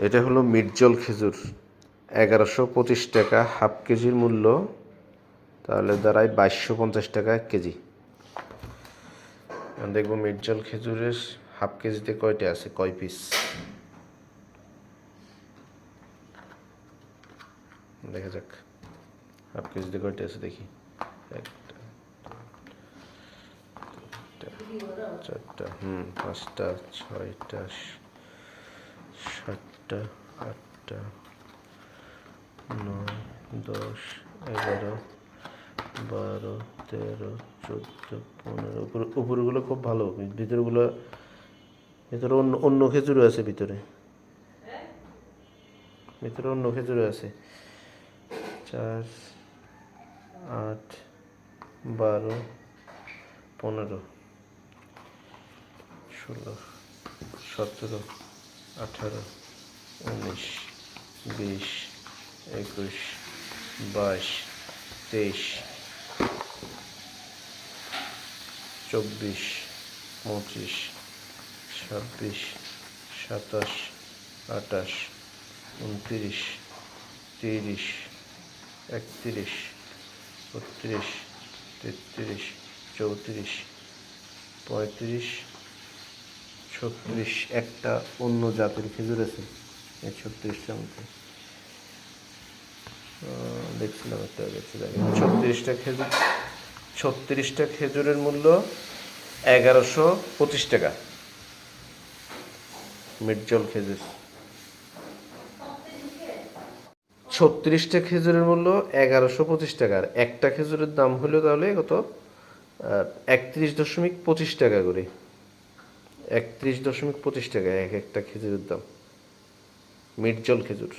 এটা হলো মির্জল খেজুর, 1125 টাকা হাফ কেজির মূল্য, তাহলে দাঁড়ায় 2250 টাকা 1 কেজি। দেখবো মির্জল খেজুরের হাফ কেজিতে কয়টা আছে, কয় পিস। দেখা যাক হাফ কেজিতে কয়টা আছে দেখি। 1টা 2টা 4টা 5টা 6টা 7টা 8টা 9 10 11 12 13 14 15। উপরগুলো খুব ভালো, ভিতরগুলো অন্য খেজুরও আছে, ভিতরে অন্য খেজুরও আছে। 4 8 12 15 16 17 18 19 20 21 22 23 24 25 26 27 28 29 30 31 32 33 34 35 36। একটা অন্য জাতের খেজুর আছে এই 36টার মধ্যে, দেখছিলাম একটা দেখছিলাম 36টা খেজুরের মূল্য 1125 টাকা। মির্জল খেজুর 36টা খেজুরের মূল্য 1125 টাকা, আর একটা খেজুরের দাম হলো তাহলে কত, 31.25 টাকা করে। 31.25 টাকা একটা খেজুরের দাম, মির্জল খেজুর।